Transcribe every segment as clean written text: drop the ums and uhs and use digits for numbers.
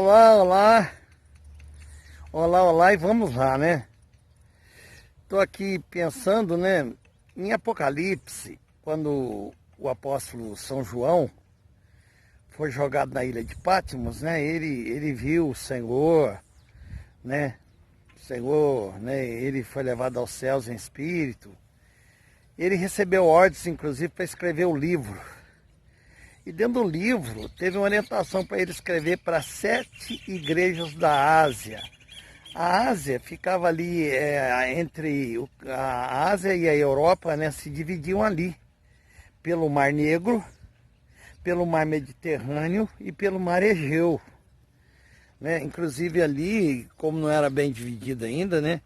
Olá, olá. Olá, olá e vamos lá, né? Tô aqui pensando, né, em Apocalipse, quando o apóstolo São João foi jogado na ilha de Patmos, né? Ele viu o Senhor, né? O Senhor, né? Ele foi levado aos céus em espírito. Ele recebeu ordens, inclusive, para escrever o livro. E dentro do livro, teve uma orientação para ele escrever para 7 igrejas da Ásia. A Ásia ficava ali entre a Ásia e a Europa, né, se dividiam ali, pelo Mar Negro, pelo Mar Mediterrâneo e pelo Mar Egeu. Né? Inclusive ali, como não era bem dividido ainda, né,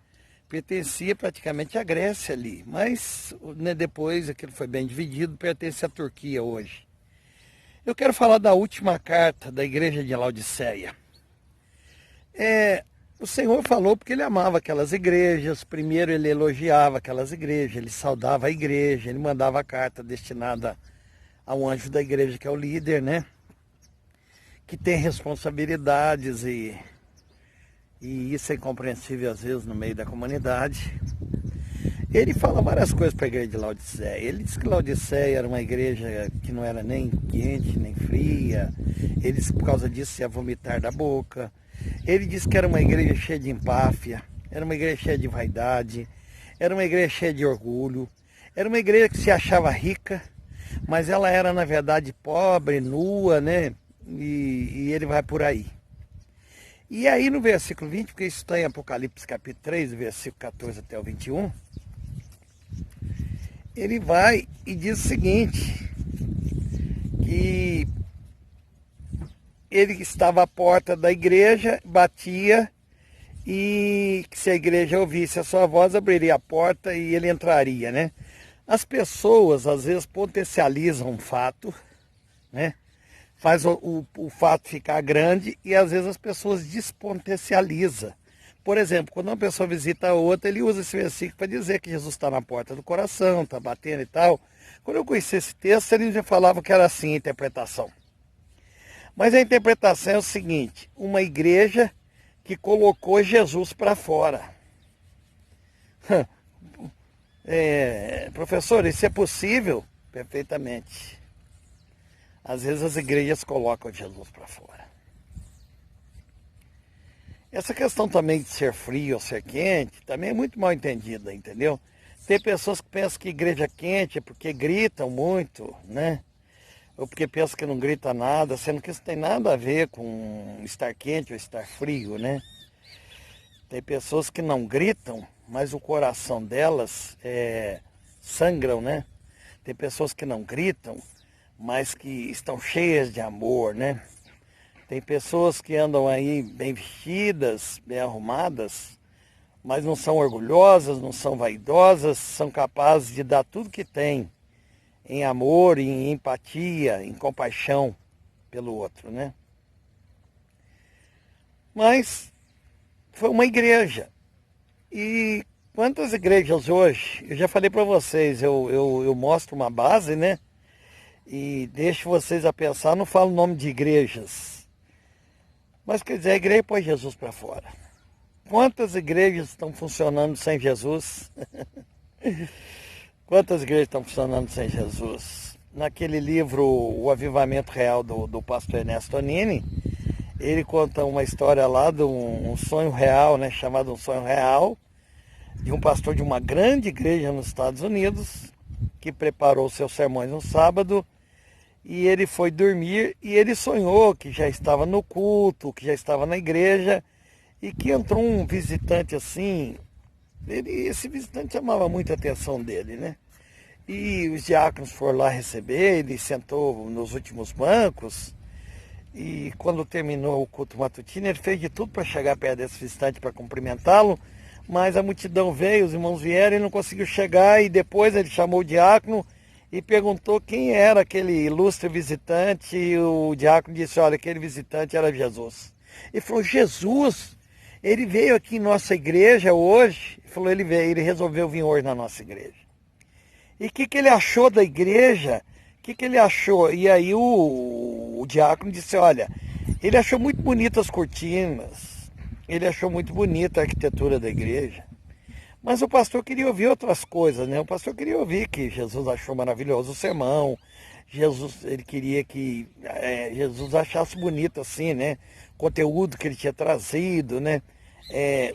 pertencia praticamente à Grécia ali. Mas né, depois aquilo foi bem dividido, pertence à Turquia hoje. Eu quero falar da última carta da igreja de Laodiceia. O Senhor falou porque ele amava aquelas igrejas. Primeiro ele elogiava aquelas igrejas, ele saudava a igreja, ele mandava a carta destinada ao anjo da igreja, que é o líder, né? Que tem responsabilidades e isso é incompreensível às vezes no meio da comunidade. Ele fala várias coisas para a igreja de Laodiceia. Ele disse que Laodiceia era uma igreja que não era nem quente, nem fria. Ele disse que por causa disso ia vomitar da boca. Ele disse que era uma igreja cheia de empáfia, era uma igreja cheia de vaidade, era uma igreja cheia de orgulho, era uma igreja que se achava rica, mas ela era na verdade pobre, nua, né? E ele vai por aí. E aí no versículo 20, porque isso está em Apocalipse capítulo 3, versículo 14 até o 21, ele vai e diz o seguinte, que ele estava à porta da igreja, batia, e que se a igreja ouvisse a sua voz, abriria a porta e ele entraria, né? As pessoas, às vezes, potencializam um fato, né? Faz o fato ficar grande e, às vezes, as pessoas despotencializam. Por exemplo, quando uma pessoa visita a outra, ele usa esse versículo para dizer que Jesus está na porta do coração, está batendo e tal. Quando eu conheci esse texto, ele já falava que era assim a interpretação. Mas a interpretação é o seguinte, uma igreja que colocou Jesus para fora. Professor, isso é possível? Perfeitamente. Às vezes as igrejas colocam Jesus para fora. Essa questão também de ser frio ou ser quente, também é muito mal entendida, entendeu? Tem pessoas que pensam que igreja quente é porque gritam muito, né? Ou porque pensa que não grita nada, sendo que isso tem nada a ver com estar quente ou estar frio, né? Tem pessoas que não gritam, mas o coração delas sangram, né? Tem pessoas que não gritam, mas que estão cheias de amor, né? Tem pessoas que andam aí bem vestidas, bem arrumadas, mas não são orgulhosas, não são vaidosas, são capazes de dar tudo que têm em amor, em empatia, em compaixão pelo outro, né? Mas foi uma igreja. E quantas igrejas hoje? Eu já falei para vocês, eu mostro uma base, né? E deixo vocês a pensar, não falo o nome de igrejas. Mas quer dizer, a igreja põe Jesus para fora. Quantas igrejas estão funcionando sem Jesus? Quantas igrejas estão funcionando sem Jesus? Naquele livro, O Avivamento Real, do pastor Ernesto Tonini, ele conta uma história lá de um sonho real, né, chamado Um Sonho Real, de um pastor de uma grande igreja nos Estados Unidos, que preparou seus sermões no sábado, e ele foi dormir e ele sonhou que já estava no culto, que já estava na igreja, e que entrou um visitante assim. Esse visitante chamava muita atenção dele, né? E os diáconos foram lá receber, ele sentou nos últimos bancos, e quando terminou o culto matutino, ele fez de tudo para chegar perto desse visitante para cumprimentá-lo, mas a multidão veio, os irmãos vieram, ele não conseguiu chegar, e depois ele chamou o diácono e perguntou quem era aquele ilustre visitante, e o diácono disse, olha, aquele visitante era Jesus. Ele falou, Jesus? Ele veio aqui em nossa igreja hoje? Ele falou, ele veio, ele resolveu vir hoje na nossa igreja. E o que ele achou da igreja? O que ele achou? E aí o diácono disse, olha, Ele achou muito bonitas as cortinas, ele achou muito bonita a arquitetura da igreja. Mas o pastor queria ouvir outras coisas, né? O pastor queria ouvir que Jesus achou maravilhoso o sermão. Ele queria que Jesus achasse bonito assim, né? O conteúdo que ele tinha trazido, né?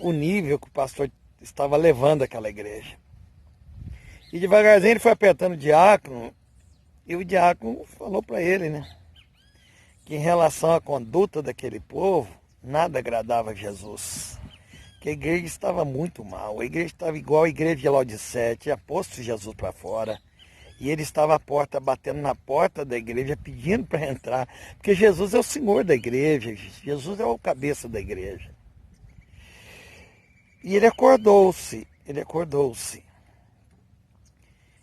O nível que o pastor estava levando aquela igreja. E devagarzinho ele foi apertando o diácono, e o diácono falou para ele, né? Que em relação à conduta daquele povo, nada agradava a Jesus. Que a igreja estava muito mal, a igreja estava igual a igreja de Laodiceia, tinha posto Jesus para fora. E ele estava à porta, batendo na porta da igreja, pedindo para entrar. Porque Jesus é o Senhor da igreja, Jesus é o cabeça da igreja. E ele acordou-se.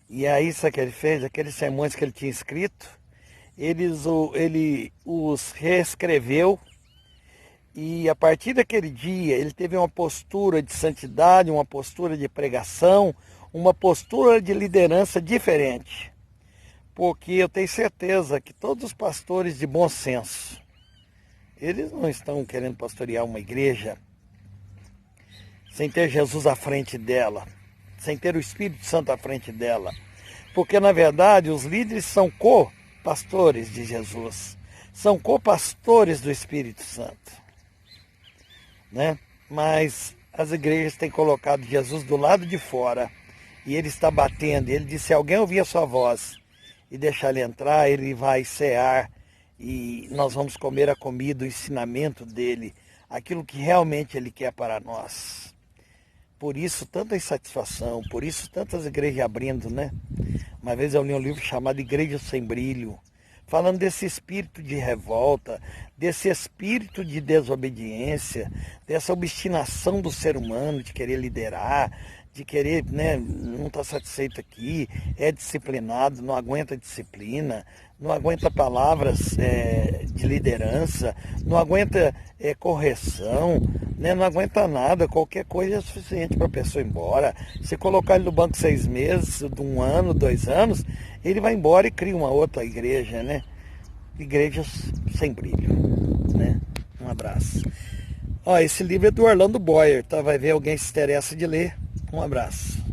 E aí, sabe o que ele fez? Aqueles sermões que ele tinha escrito, ele os reescreveu. E a partir daquele dia, ele teve uma postura de santidade, uma postura de pregação, uma postura de liderança diferente. Porque eu tenho certeza que todos os pastores de bom senso, eles não estão querendo pastorear uma igreja sem ter Jesus à frente dela, sem ter o Espírito Santo à frente dela. Porque, na verdade, os líderes são co-pastores de Jesus, são co-pastores do Espírito Santo. Né? Mas as igrejas têm colocado Jesus do lado de fora e ele está batendo. Ele disse: se alguém ouvir a sua voz e deixar ele entrar, ele vai cear e nós vamos comer a comida, o ensinamento dele, aquilo que realmente ele quer para nós. Por isso tanta insatisfação, por isso tantas igrejas abrindo, né? Uma vez eu li um livro chamado Igreja Sem Brilho, falando desse espírito de revolta, desse espírito de desobediência, dessa obstinação do ser humano de querer liderar, de querer, né, não está satisfeito aqui, é disciplinado, não aguenta disciplina, não aguenta palavras de liderança, não aguenta correção, né, não aguenta nada, qualquer coisa é suficiente para a pessoa ir embora. Se colocar ele no banco 6 meses, de 1 ano, 2 anos, ele vai embora e cria uma outra igreja, né? Igrejas sem brilho, né? Um abraço. Ó, esse livro é do Orlando Boyer, tá? Vai ver alguém se interessa de ler. Um abraço.